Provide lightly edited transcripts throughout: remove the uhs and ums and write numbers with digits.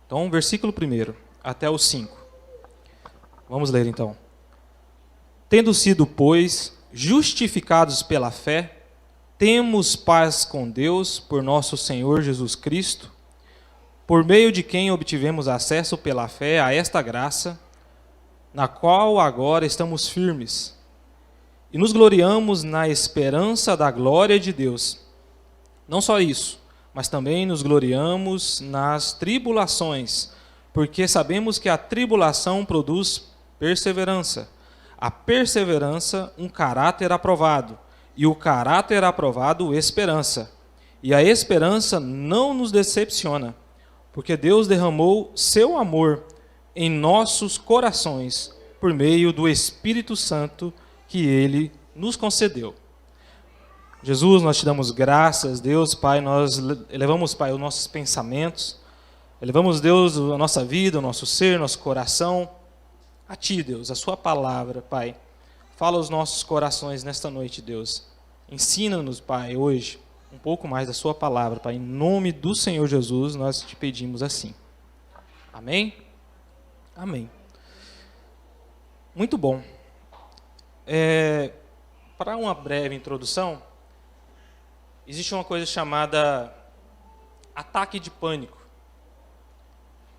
Então, versículo 1 até o 5. Vamos ler então. Tendo sido, pois, justificados pela fé, temos paz com Deus por nosso Senhor Jesus Cristo, por meio de quem obtivemos acesso pela fé a esta graça, na qual agora estamos firmes, e nos gloriamos na esperança da glória de Deus. Não só isso, mas também nos gloriamos nas tribulações, porque sabemos que a tribulação produz perseverança. A perseverança, um caráter aprovado, e o caráter aprovado, esperança. E a esperança não nos decepciona, porque Deus derramou seu amor em nossos corações por meio do Espírito Santo que Ele nos concedeu. Jesus, nós te damos graças, Deus, Pai, nós elevamos, Pai, os nossos pensamentos, elevamos, Deus, a nossa vida, o nosso ser, nosso coração, a Ti, Deus, a Sua palavra, Pai. Fala aos nossos corações nesta noite, Deus. Ensina-nos, Pai, hoje, um pouco mais da Sua palavra, Pai. Em nome do Senhor Jesus, nós te pedimos assim. Amém? Amém. Muito bom. Para uma breve introdução, existe uma coisa chamada ataque de pânico.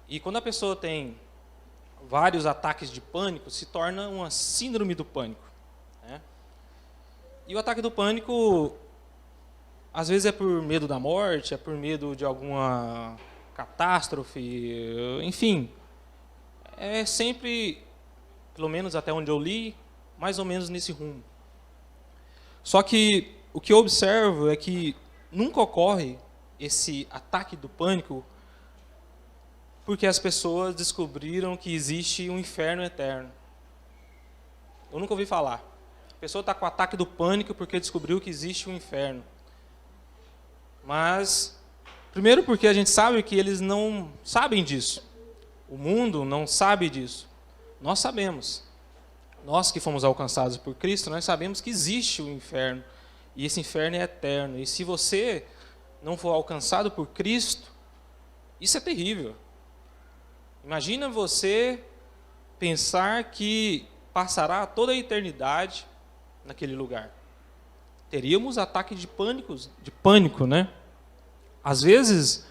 E quando a pessoa tem vários ataques de pânico, se torna uma síndrome do pânico, né? E o ataque do pânico, às vezes é por medo da morte, é por medo de alguma catástrofe, enfim. É sempre, pelo menos até onde eu li, mais ou menos nesse rumo. Só que o que eu observo é que nunca ocorre esse ataque do pânico porque as pessoas descobriram que existe um inferno eterno. Eu nunca ouvi falar. A pessoa está com o ataque do pânico porque descobriu que existe um inferno. Mas, primeiro porque a gente sabe que eles não sabem disso. O mundo não sabe disso. Nós sabemos. Nós que fomos alcançados por Cristo, nós sabemos que existe o inferno. E esse inferno é eterno. E se você não for alcançado por Cristo, isso é terrível. Imagina você pensar que passará toda a eternidade naquele lugar. Teríamos ataque de pânico, né? Às vezes,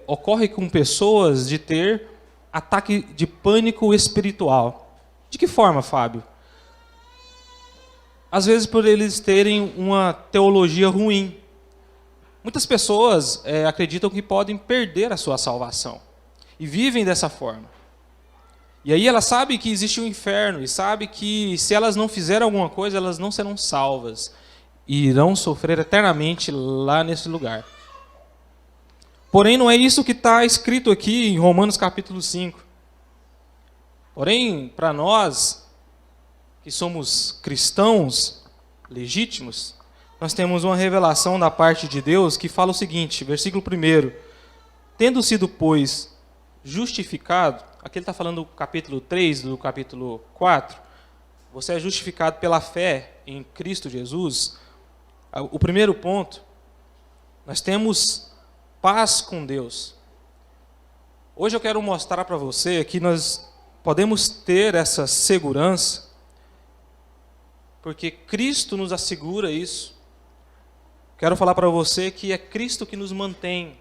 ocorre com pessoas de ter ataque de pânico espiritual. De que forma, Fábio? Às vezes por eles terem uma teologia ruim. Muitas pessoas acreditam que podem perder a sua salvação. E vivem dessa forma. E aí elas sabem que existe um inferno, e sabem que se elas não fizerem alguma coisa, elas não serão salvas. E irão sofrer eternamente lá nesse lugar. Porém, não é isso que está escrito aqui em Romanos capítulo 5. Porém, para nós, que somos cristãos legítimos, nós temos uma revelação da parte de Deus que fala o seguinte, versículo 1. Tendo sido, pois, justificado, aqui ele está falando do capítulo 3, do capítulo 4, você é justificado pela fé em Cristo Jesus. O primeiro ponto, nós temos paz com Deus. Hoje eu quero mostrar para você que nós podemos ter essa segurança, porque Cristo nos assegura isso. Quero falar para você que é Cristo que nos mantém.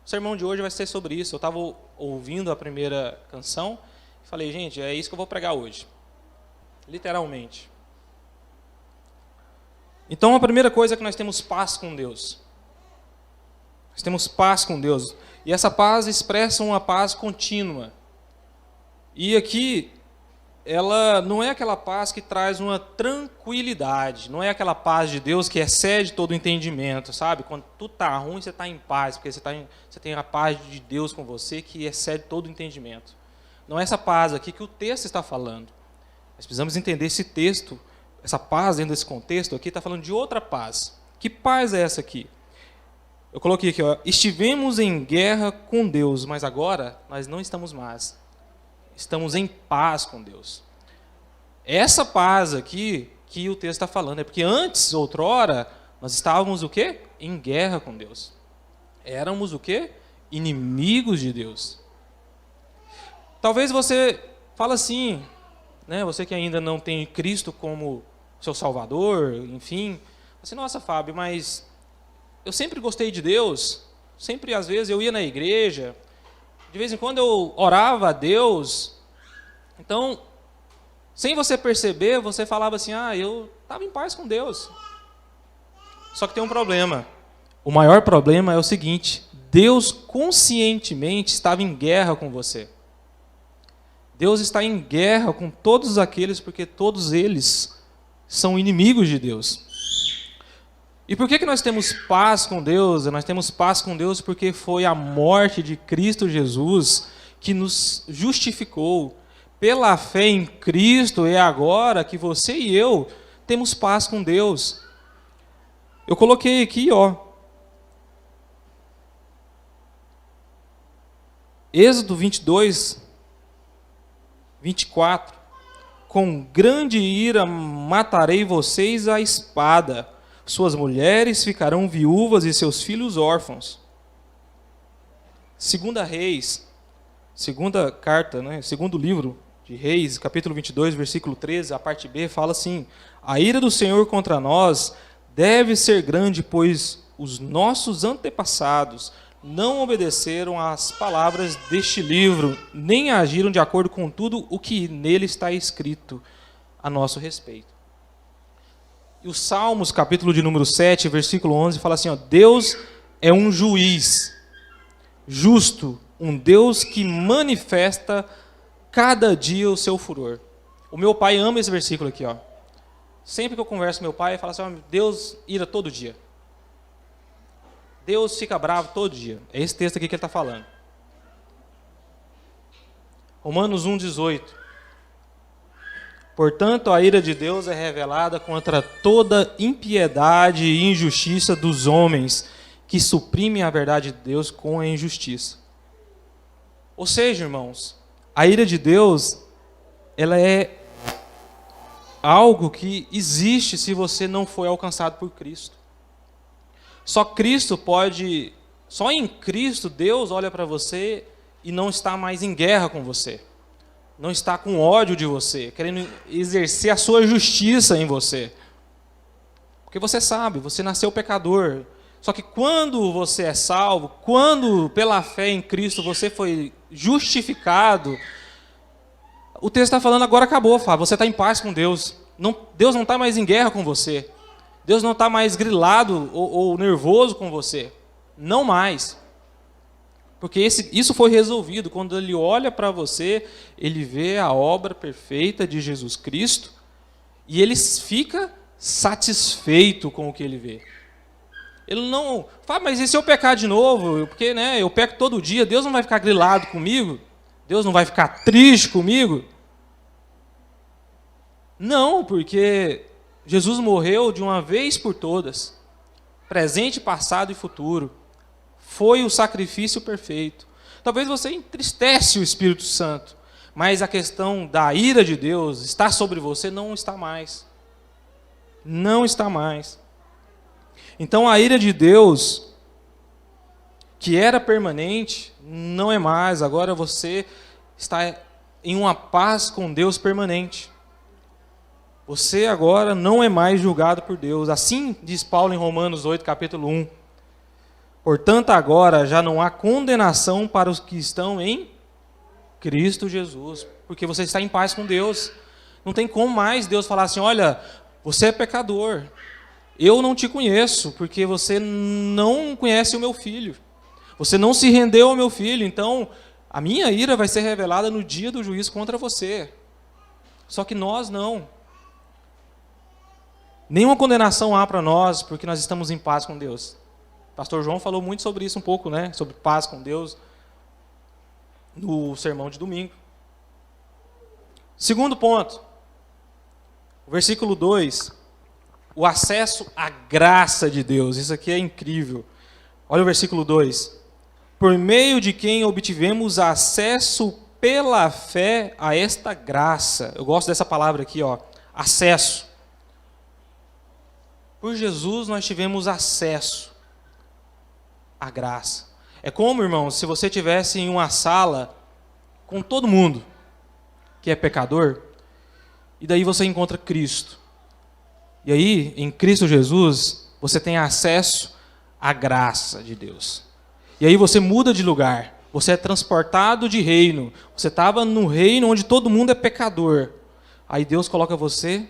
O sermão de hoje vai ser sobre isso. Eu estava ouvindo a primeira canção e falei, gente, é isso que eu vou pregar hoje. Literalmente. Então, a primeira coisa é que nós temos paz com Deus. Nós temos paz com Deus. E essa paz expressa uma paz contínua. E aqui, ela não é aquela paz que traz uma tranquilidade, não é aquela paz de Deus que excede todo o entendimento, sabe? Quando tudo está ruim, você está em paz, porque você tem a paz de Deus com você que excede todo o entendimento. Não é essa paz aqui que o texto está falando. Nós precisamos entender esse texto, essa paz dentro desse contexto aqui está falando de outra paz. Que paz é essa aqui? Eu coloquei aqui, ó, estivemos em guerra com Deus, mas agora nós não estamos mais. Estamos em paz com Deus. Essa paz aqui que o texto está falando é porque antes, outrora, nós estávamos o quê? Em guerra com Deus. Éramos o quê? inimigos de Deus. Talvez você fale assim, né? Você que ainda não tem Cristo como seu Salvador, enfim. Assim, nossa, Fábio, mas eu sempre gostei de Deus. Sempre, às vezes, eu ia na igreja. De vez em quando eu orava a Deus. Então, sem você perceber, você falava assim, eu estava em paz com Deus. Só que tem um problema. O maior problema é o seguinte: Deus conscientemente estava em guerra com você. Deus está em guerra com todos aqueles, porque todos eles são inimigos de Deus. E por que nós temos paz com Deus? Nós temos paz com Deus porque foi a morte de Cristo Jesus que nos justificou. Pela fé em Cristo é agora que você e eu temos paz com Deus. Eu coloquei aqui, Êxodo 22, 24. Com grande ira matarei vocês à espada. Suas mulheres ficarão viúvas e seus filhos órfãos. Segunda Reis, segunda carta, segundo livro de Reis, capítulo 22, versículo 13, a parte B, fala assim: a ira do Senhor contra nós deve ser grande, pois os nossos antepassados não obedeceram às palavras deste livro, nem agiram de acordo com tudo o que nele está escrito a nosso respeito. E os Salmos, capítulo de número 7, versículo 11, fala assim: Deus é um juiz justo, um Deus que manifesta cada dia o seu furor. O meu pai ama esse versículo aqui, Sempre que eu converso com meu pai, ele fala assim: Deus ira todo dia. Deus fica bravo todo dia. É esse texto aqui que ele está falando. Romanos 1,18. Portanto, a ira de Deus é revelada contra toda impiedade e injustiça dos homens, que suprimem a verdade de Deus com a injustiça. Ou seja, irmãos, a ira de Deus, ela é algo que existe se você não foi alcançado por Cristo. Só em Cristo, Deus olha para você e não está mais em guerra com você. Não está com ódio de você, querendo exercer a sua justiça em você. Porque você sabe, você nasceu pecador. Só que quando você é salvo, quando pela fé em Cristo você foi justificado, o texto está falando: agora acabou, Fábio, você está em paz com Deus. Deus não está mais em guerra com você. Deus não está mais grilado ou nervoso com você. Não mais. Porque isso foi resolvido. Quando ele olha para você, ele vê a obra perfeita de Jesus Cristo e ele fica satisfeito com o que ele vê. Ele não fala: mas e se eu pecar de novo? Porque eu peco todo dia, Deus não vai ficar grilado comigo? Deus não vai ficar triste comigo? Não, porque Jesus morreu de uma vez por todas, presente, passado e futuro. Foi o sacrifício perfeito. Talvez você entristece o Espírito Santo, mas a questão da ira de Deus estar sobre você não está mais. Não está mais. Então a ira de Deus, que era permanente, não é mais. Agora você está em uma paz com Deus permanente. Você agora não é mais julgado por Deus. Assim diz Paulo em Romanos 8, capítulo 1. Portanto, agora já não há condenação para os que estão em Cristo Jesus, porque você está em paz com Deus. Não tem como mais Deus falar assim: olha, você é pecador, eu não te conheço, porque você não conhece o meu filho, você não se rendeu ao meu filho, então a minha ira vai ser revelada no dia do juízo contra você. Só que nós não. Nenhuma condenação há para nós, porque nós estamos em paz com Deus. O pastor João falou muito sobre isso um pouco, sobre paz com Deus, no sermão de domingo. Segundo ponto, o versículo 2, o acesso à graça de Deus. Isso aqui é incrível. Olha o versículo 2. Por meio de quem obtivemos acesso pela fé a esta graça. Eu gosto dessa palavra aqui, acesso. Por Jesus nós tivemos acesso à graça. É como, irmão, se você tivesse em uma sala com todo mundo que é pecador, e daí você encontra Cristo. E aí, em Cristo Jesus, você tem acesso à graça de Deus. E aí você muda de lugar, você é transportado de reino. Você estava no reino onde todo mundo é pecador. Aí Deus coloca você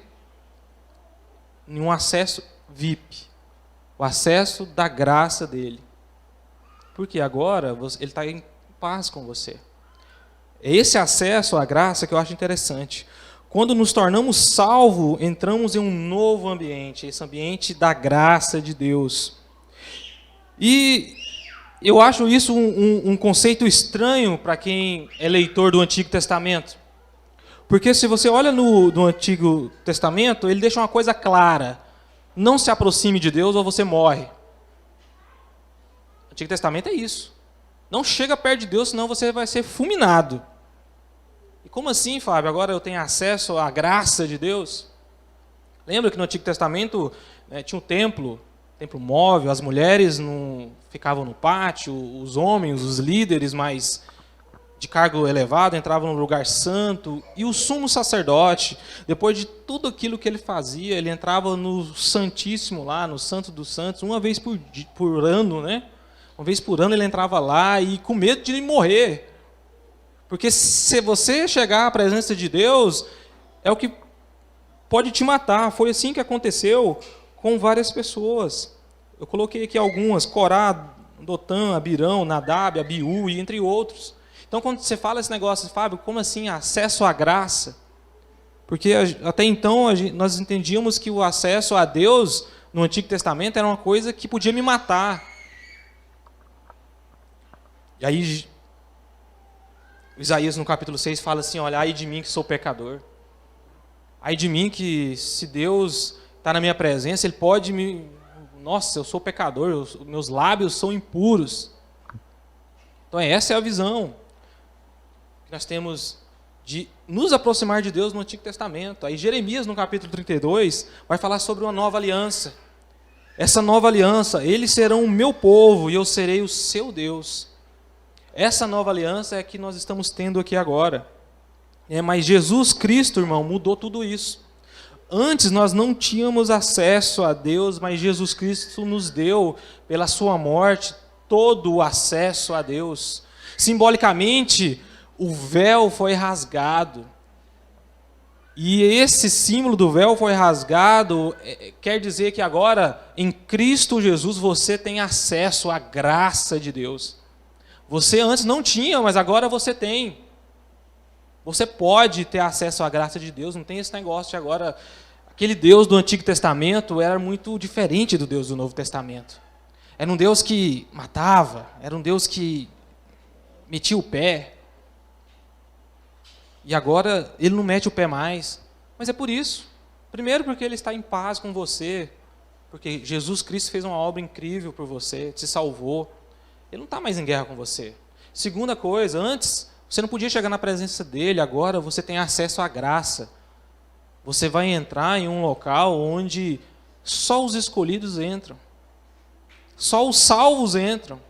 em um acesso VIP, o acesso da graça dele. Porque agora ele está em paz com você. É esse acesso à graça que eu acho interessante. Quando nos tornamos salvos, entramos em um novo ambiente, esse ambiente da graça de Deus. E eu acho isso um conceito estranho para quem é leitor do Antigo Testamento. Porque se você olha no Antigo Testamento, ele deixa uma coisa clara. Não se aproxime de Deus ou você morre. O Antigo Testamento é isso. Não chega perto de Deus, senão você vai ser fulminado. E como assim, Fábio? Agora eu tenho acesso à graça de Deus? Lembra que no Antigo Testamento tinha um templo móvel, as mulheres não ficavam no pátio, os homens, os líderes mais de cargo elevado entravam no lugar santo, e o sumo sacerdote, depois de tudo aquilo que ele fazia, ele entrava no Santíssimo lá, no Santo dos Santos, uma vez por ano, né? Uma vez por ano ele entrava lá e com medo de morrer. Porque se você chegar à presença de Deus, é o que pode te matar. Foi assim que aconteceu com várias pessoas. Eu coloquei aqui algumas: Corá, Dotã, Abirão, Nadab, Abiú e entre outros. Então, quando você fala esse negócio, Fábio, como assim acesso à graça? Porque até então nós entendíamos que o acesso a Deus no Antigo Testamento era uma coisa que podia me matar. E aí, Isaías no capítulo 6 fala assim: olha, ai de mim que sou pecador. Ai de mim que, se Deus está na minha presença, Ele pode me... Nossa, eu sou pecador, meus lábios são impuros. Então essa é a visão que nós temos de nos aproximar de Deus no Antigo Testamento. Aí Jeremias, no capítulo 32, vai falar sobre uma nova aliança. Essa nova aliança: eles serão o meu povo e eu serei o seu Deus. Essa nova aliança é a que nós estamos tendo aqui agora. Mas Jesus Cristo, irmão, mudou tudo isso. Antes nós não tínhamos acesso a Deus, mas Jesus Cristo nos deu, pela sua morte, todo o acesso a Deus. Simbolicamente, o véu foi rasgado. E esse símbolo do véu foi rasgado, quer dizer que agora, em Cristo Jesus, você tem acesso à graça de Deus. Você antes não tinha, mas agora você tem. Você pode ter acesso à graça de Deus, não tem esse negócio de agora... Aquele Deus do Antigo Testamento era muito diferente do Deus do Novo Testamento. Era um Deus que matava, era um Deus que metia o pé. E agora ele não mete o pé mais. Mas é por isso. Primeiro porque ele está em paz com você, porque Jesus Cristo fez uma obra incrível por você, te salvou. Ele não está mais em guerra com você. Segunda coisa, antes você não podia chegar na presença dele, agora você tem acesso à graça. Você vai entrar em um local onde só os escolhidos entram. Só os salvos entram.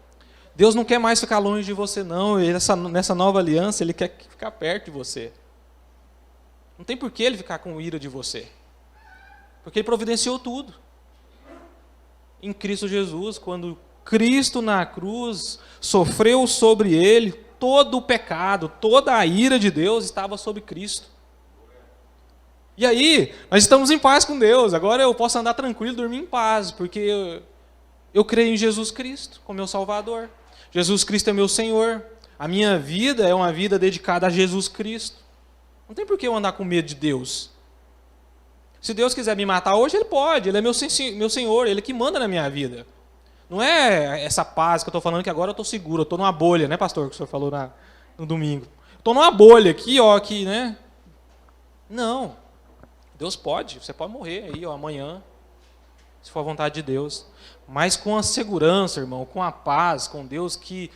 Deus não quer mais ficar longe de você, não. Nessa nova aliança, Ele quer ficar perto de você. Não tem por que Ele ficar com ira de você. Porque Ele providenciou tudo. Em Cristo Jesus, quando Cristo na cruz sofreu sobre Ele, todo o pecado, toda a ira de Deus estava sobre Cristo. E aí, nós estamos em paz com Deus. Agora eu posso andar tranquilo, dormir em paz, porque eu creio em Jesus Cristo como meu Salvador. Jesus Cristo é meu Senhor. A minha vida é uma vida dedicada a Jesus Cristo. Não tem por que eu andar com medo de Deus. Se Deus quiser me matar hoje, Ele pode. Ele é meu Senhor, Ele que manda na minha vida. Não é essa paz que eu estou falando que agora eu estou seguro, eu estou numa bolha, né, pastor, que o senhor falou no domingo. Estou numa bolha aqui, ó, aqui, né? Não. Deus pode, você pode morrer aí, ó, amanhã, se for a vontade de Deus. Mas com a segurança, irmão, com a paz, com Deus que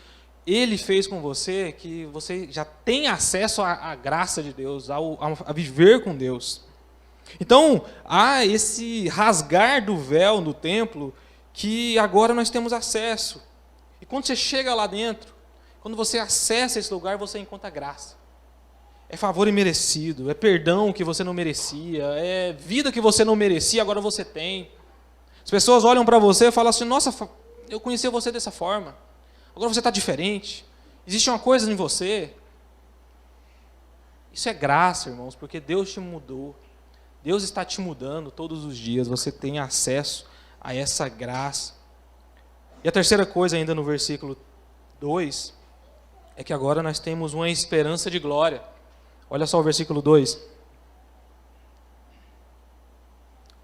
Ele fez com você, que você já tem acesso à graça de Deus, a viver com Deus. Então, há esse rasgar do véu no templo que agora nós temos acesso. quando você chega lá dentro, quando você acessa esse lugar, você encontra graça. É favor imerecido, é perdão que você não merecia, é vida que você não merecia, agora você tem. As pessoas olham para você e falam assim, nossa, eu conheci você dessa forma, agora você está diferente, existe uma coisa em você. Isso é graça, irmãos, porque Deus te mudou. Deus está te mudando todos os dias, você tem acesso a essa graça. E a terceira coisa, ainda no versículo 2, é que agora nós temos uma esperança de glória. Olha só o versículo 2.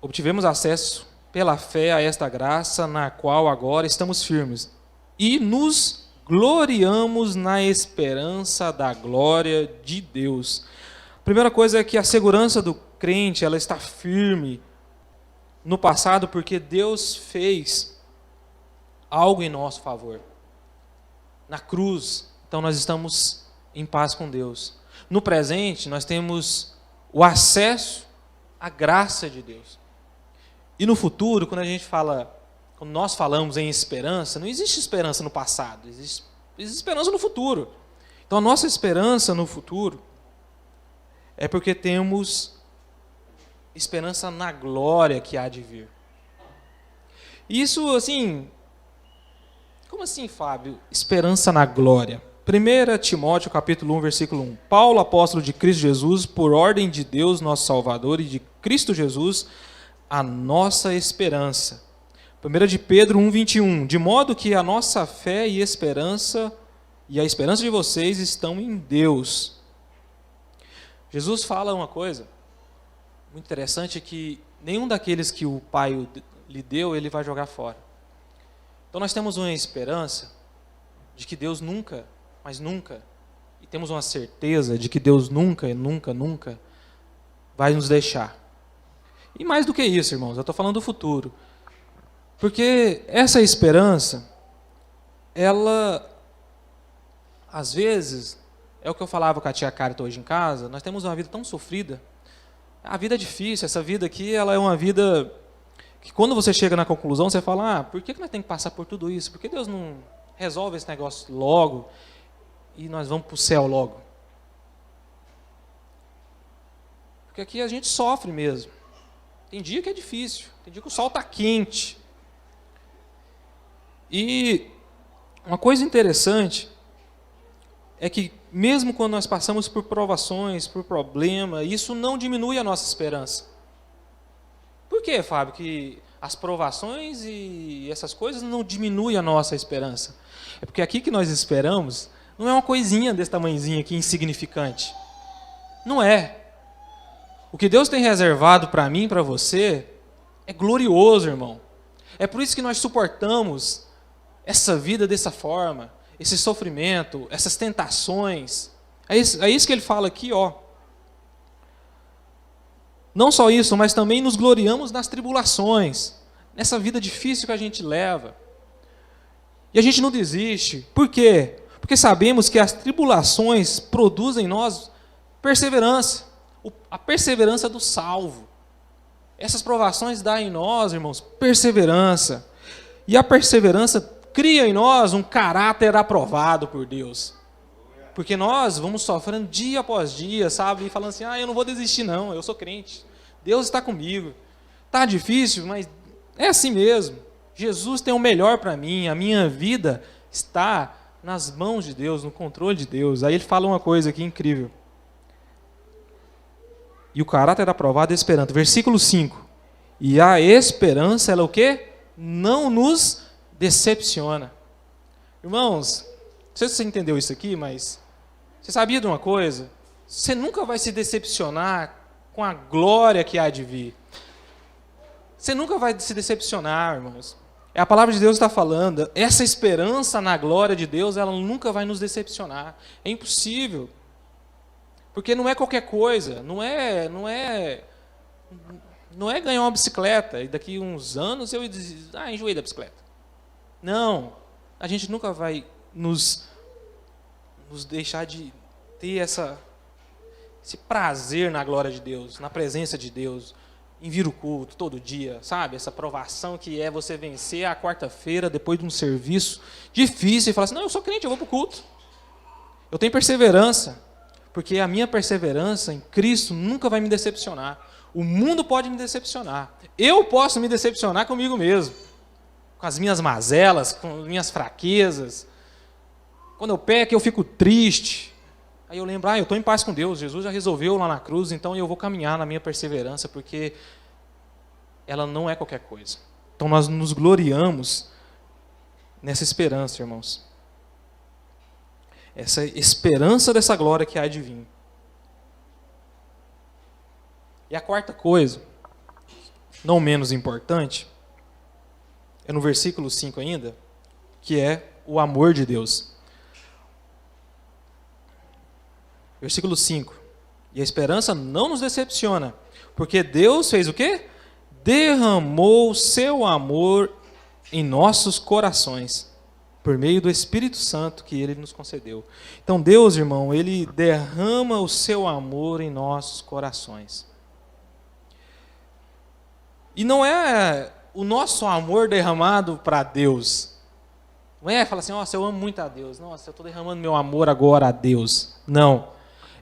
Obtivemos acesso pela fé a esta graça, na qual agora estamos firmes, e nos gloriamos na esperança da glória de Deus. A primeira coisa é que a segurança do crente, ela está firme no passado, porque Deus fez algo em nosso favor. Na cruz, então nós estamos em paz com Deus. No presente, nós temos o acesso à graça de Deus. E no futuro, quando nós falamos em esperança, não existe esperança no passado, existe esperança no futuro. Então a nossa esperança no futuro é porque temos esperança na glória que há de vir. Isso, assim, como assim, Fábio? Esperança na glória. 1 Timóteo, capítulo 1, versículo 1. Paulo, apóstolo de Cristo Jesus, por ordem de Deus, nosso Salvador, e de Cristo Jesus, a nossa esperança. 1 de Pedro 1, 21. De modo que a nossa fé e a esperança de vocês estão em Deus. Jesus fala uma coisa muito interessante, que nenhum daqueles que o Pai lhe deu, ele vai jogar fora. Então nós temos uma esperança de que Deus nunca, mas nunca, e temos uma certeza de que Deus nunca, nunca vai nos deixar. E mais do que isso, irmãos, eu estou falando do futuro. Porque essa esperança, ela, às vezes, é o que eu falava com a tia Carita hoje em casa, nós temos uma vida tão sofrida. A vida é difícil, essa vida aqui, ela é uma vida que quando você chega na conclusão, você fala, por que nós temos que passar por tudo isso? Por que Deus não resolve esse negócio logo e nós vamos para o céu logo? Porque aqui a gente sofre mesmo. Tem dia que é difícil, tem dia que o sol está quente. E uma coisa interessante é que mesmo quando nós passamos por provações, por problemas, isso não diminui a nossa esperança. Por que, Fábio, que as provações e essas coisas não diminuem a nossa esperança? É porque aqui que nós esperamos não é uma coisinha desse tamanhozinho aqui, insignificante. Não é. O que Deus tem reservado para mim, para você, é glorioso, irmão. É por isso que nós suportamos essa vida dessa forma, esse sofrimento, essas tentações. É isso que ele fala aqui, ó. Não só isso, mas também nos gloriamos nas tribulações, nessa vida difícil que a gente leva. E a gente não desiste. Por quê? Porque sabemos que as tribulações produzem em nós perseverança. A perseverança do salvo. Essas provações dão em nós, irmãos, perseverança. E a perseverança cria em nós um caráter aprovado por Deus. Porque nós vamos sofrendo dia após dia, sabe? E falando assim, eu não vou desistir não, eu sou crente. Deus está comigo. Está difícil, mas é assim mesmo. Jesus tem o melhor para mim, a minha vida está nas mãos de Deus, no controle de Deus. Aí ele fala uma coisa aqui incrível. E o caráter aprovado é esperança. Versículo 5. E a esperança, ela é o quê? Não nos decepciona. Irmãos, não sei se você entendeu isso aqui, mas você sabia de uma coisa? Você nunca vai se decepcionar com a glória que há de vir. Você nunca vai se decepcionar, irmãos. A palavra de Deus está falando. Essa esperança na glória de Deus, ela nunca vai nos decepcionar. É impossível. Porque não é qualquer coisa. Não é ganhar uma bicicleta e daqui uns anos eu enjoei da bicicleta. Não. A gente nunca vai nos deixar de ter esse prazer na glória de Deus, na presença de Deus, em vir o culto todo dia, sabe? Essa provação que é você vencer a quarta-feira depois de um serviço difícil e falar assim, não, eu sou crente, eu vou para o culto. Eu tenho perseverança, porque a minha perseverança em Cristo nunca vai me decepcionar. O mundo pode me decepcionar. Eu posso me decepcionar comigo mesmo, com as minhas mazelas, com as minhas fraquezas. Quando eu peco, eu fico triste. Aí eu lembro, eu estou em paz com Deus, Jesus já resolveu lá na cruz, então eu vou caminhar na minha perseverança, porque ela não é qualquer coisa. Então nós nos gloriamos nessa esperança, irmãos. Essa esperança dessa glória que há de vir. E a quarta coisa, não menos importante, é no versículo 5 ainda, que é o amor de Deus. Versículo 5. E a esperança não nos decepciona, porque Deus fez o quê? Derramou o seu amor em nossos corações, por meio do Espírito Santo que Ele nos concedeu. Então Deus, irmão, Ele derrama o seu amor em nossos corações. E não é o nosso amor derramado para Deus. Não é falar assim, nossa, eu amo muito a Deus. Nossa, eu estou derramando meu amor agora a Deus. Não.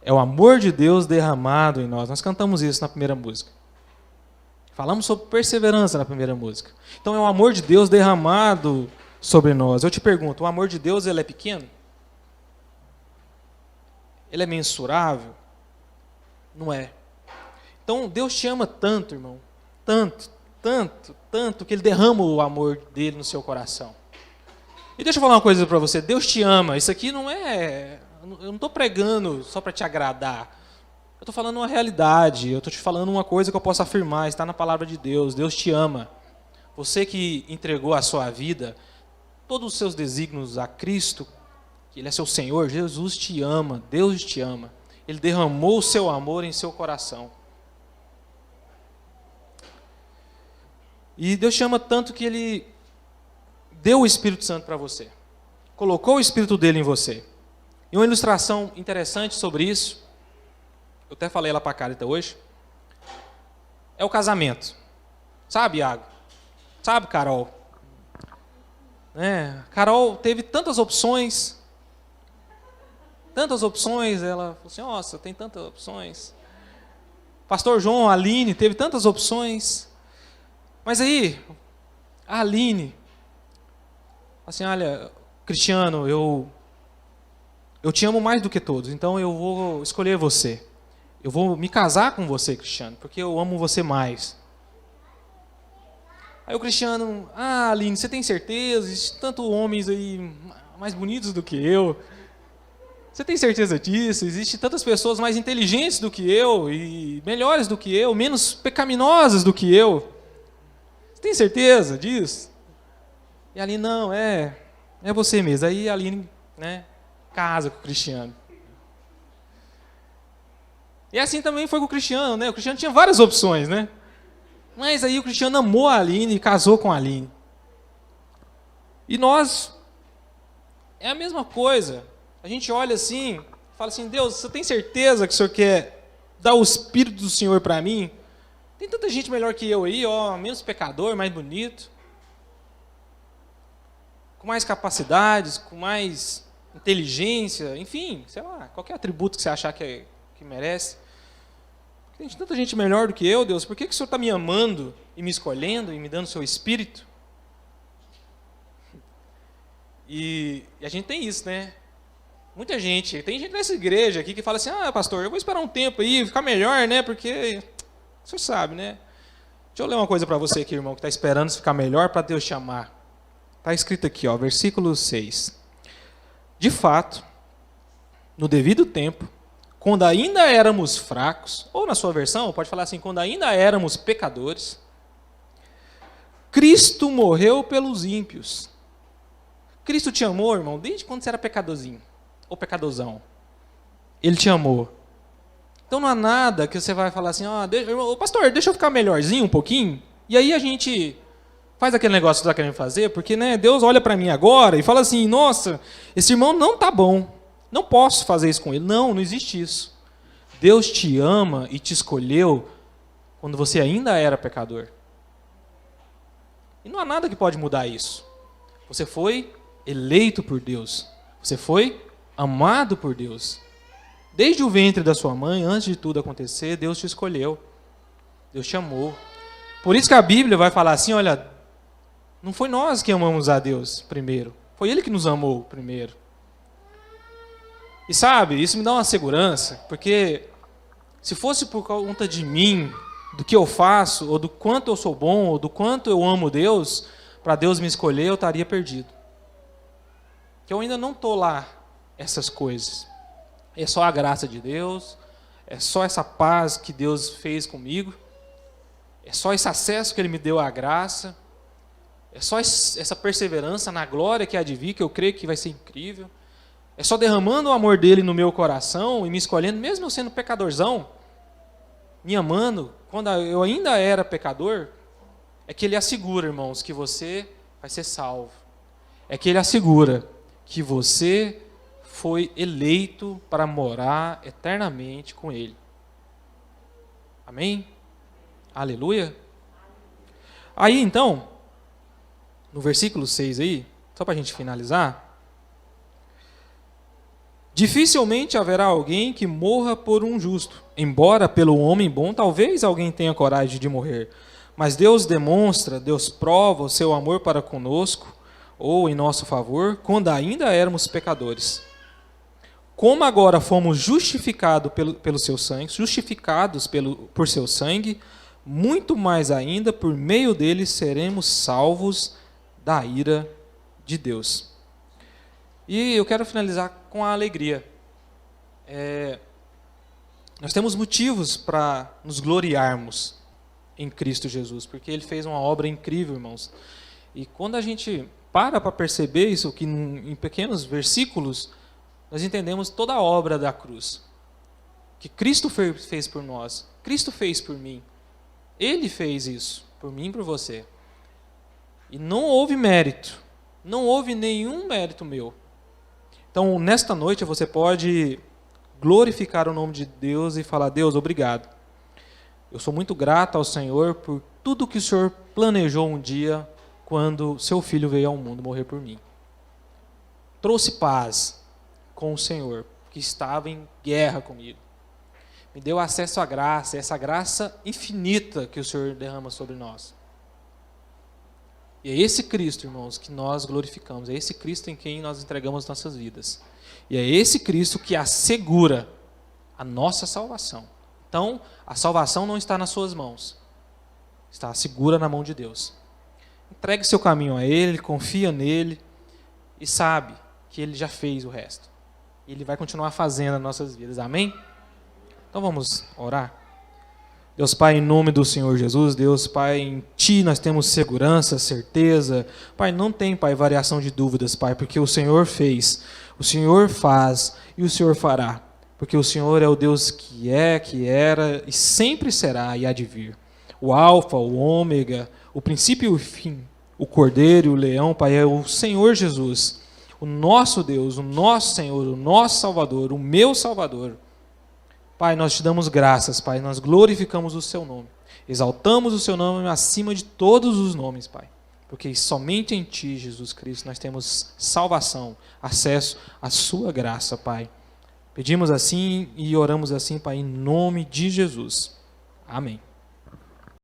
É o amor de Deus derramado em nós. Nós cantamos isso na primeira música. Falamos sobre perseverança na primeira música. Então é o amor de Deus derramado sobre nós. Eu te pergunto, o amor de Deus ele é pequeno? Ele é mensurável? Não é. Então Deus te ama tanto, irmão. Tanto, tanto, tanto, que Ele derrama o amor dele no seu coração. E deixa eu falar uma coisa para você. Deus te ama. Isso aqui não é... Eu não estou pregando só para te agradar. Eu estou falando uma realidade. Eu estou te falando uma coisa que eu posso afirmar. Está na palavra de Deus. Deus te ama. Você que entregou a sua vida, todos os seus desígnios a Cristo, que Ele é seu Senhor, Jesus te ama. Deus te ama. Ele derramou o seu amor em seu coração. E Deus te ama tanto que Ele deu o Espírito Santo para você. Colocou o Espírito dele em você. E uma ilustração interessante sobre isso, eu até falei ela para a Carita hoje, é o casamento. Sabe, Iago? Sabe, Carol? Carol teve tantas opções, ela falou assim, nossa, tem tantas opções. Pastor João, a Aline, teve tantas opções. Mas aí, a Aline, assim, olha, Cristiano, eu te amo mais do que todos, então eu vou escolher você. Eu vou me casar com você, Cristiano, porque eu amo você mais. Aí o Cristiano, Aline, você tem certeza? Existem tantos homens aí mais bonitos do que eu. Você tem certeza disso? Existem tantas pessoas mais inteligentes do que eu, e melhores do que eu, menos pecaminosas do que eu. Você tem certeza disso? E a Aline, não, é você mesmo. Aí a Aline, casa com o Cristiano. E assim também foi com o Cristiano, né? O Cristiano tinha várias opções, né? Mas aí o Cristiano amou a Aline e casou com a Aline. E nós, é a mesma coisa. A gente olha assim, fala assim, Deus, você tem certeza que o Senhor quer dar o Espírito do Senhor para mim? Tem tanta gente melhor que eu aí, menos pecador, mais bonito. Com mais capacidades, com mais inteligência, enfim, sei lá, qualquer atributo que você achar que merece. Tem tanta gente melhor do que eu, Deus, por que o Senhor está me amando e me escolhendo e me dando o seu Espírito? E a gente tem isso, né? Muita gente, tem gente nessa igreja aqui que fala assim, pastor, eu vou esperar um tempo aí, ficar melhor, né? Porque, o senhor sabe, né? Deixa eu ler uma coisa para você aqui, irmão, que está esperando ficar melhor para Deus te amar. Está escrito aqui, versículo 6. De fato, no devido tempo, quando ainda éramos fracos, ou na sua versão, pode falar assim, quando ainda éramos pecadores, Cristo morreu pelos ímpios. Cristo te amou, irmão, desde quando você era pecadorzinho, ou pecadorzão. Ele te amou. Então não há nada que você vai falar assim, pastor, deixa eu ficar melhorzinho um pouquinho, e aí a gente faz aquele negócio que você está querendo fazer, porque Deus olha para mim agora e fala assim, nossa, esse irmão não está bom, não posso fazer isso com ele. Não existe isso. Deus te ama e te escolheu quando você ainda era pecador. E não há nada que pode mudar isso. Você foi eleito por Deus. Você foi amado por Deus. Desde o ventre da sua mãe, antes de tudo acontecer, Deus te escolheu. Deus te amou. Por isso que a Bíblia vai falar assim, olha, não foi nós que amamos a Deus primeiro. Foi Ele que nos amou primeiro. E sabe, isso me dá uma segurança, porque se fosse por conta de mim, do que eu faço, ou do quanto eu sou bom, ou do quanto eu amo Deus, para Deus me escolher, eu estaria perdido. Que eu ainda não estou lá, essas coisas. É só a graça de Deus, é só essa paz que Deus fez comigo, é só esse acesso que Ele me deu à graça, é só essa perseverança na glória que há de vir, que eu creio que vai ser incrível. É só derramando o amor dele no meu coração e me escolhendo, mesmo eu sendo pecadorzão, me amando, quando eu ainda era pecador, é que Ele assegura, irmãos, que você vai ser salvo. É que Ele assegura que você foi eleito para morar eternamente com Ele. Amém? Aleluia? Aí então, no versículo 6 aí, só para a gente finalizar, dificilmente haverá alguém que morra por um justo, embora pelo homem bom talvez alguém tenha coragem de morrer. Mas Deus demonstra, Deus prova o seu amor para conosco, ou em nosso favor, quando ainda éramos pecadores. Como agora fomos justificados pelo seu sangue, por seu sangue, muito mais ainda por meio dele seremos salvos da ira de Deus. E eu quero finalizar com a alegria. Nós temos motivos para nos gloriarmos em Cristo Jesus, porque Ele fez uma obra incrível, irmãos. E quando a gente para perceber isso, que em pequenos versículos, nós entendemos toda a obra da cruz. Que Cristo fez por nós, Cristo fez por mim. Ele fez isso, por mim e por você. E não houve mérito, não houve nenhum mérito meu. Então, nesta noite, você pode glorificar o nome de Deus e falar: Deus, obrigado. Eu sou muito grato ao Senhor por tudo que o Senhor planejou um dia quando seu filho veio ao mundo morrer por mim. Trouxe paz com o Senhor, que estava em guerra comigo. Me deu acesso à graça, essa graça infinita que o Senhor derrama sobre nós. E é esse Cristo, irmãos, que nós glorificamos. É esse Cristo em quem nós entregamos nossas vidas. E é esse Cristo que assegura a nossa salvação. Então, a salvação não está nas suas mãos. Está segura na mão de Deus. Entregue seu caminho a Ele, confia nele e sabe que Ele já fez o resto. E Ele vai continuar fazendo nas nossas vidas. Amém? Então vamos orar. Deus Pai, em nome do Senhor Jesus, Deus Pai, em Ti nós temos segurança, certeza. Pai, não tem, Pai, variação de dúvidas, Pai, porque o Senhor fez, o Senhor faz e o Senhor fará. Porque o Senhor é o Deus que é, que era e sempre será e há de vir. O Alfa, o Ômega, o princípio e o fim, o Cordeiro e o Leão, Pai, é o Senhor Jesus, o nosso Deus, o nosso Senhor, o nosso Salvador, o meu Salvador. Pai, nós te damos graças, Pai, nós glorificamos o seu nome, exaltamos o seu nome acima de todos os nomes, Pai, porque somente em Ti, Jesus Cristo, nós temos salvação, acesso à sua graça, Pai. Pedimos assim e oramos assim, Pai, em nome de Jesus. Amém.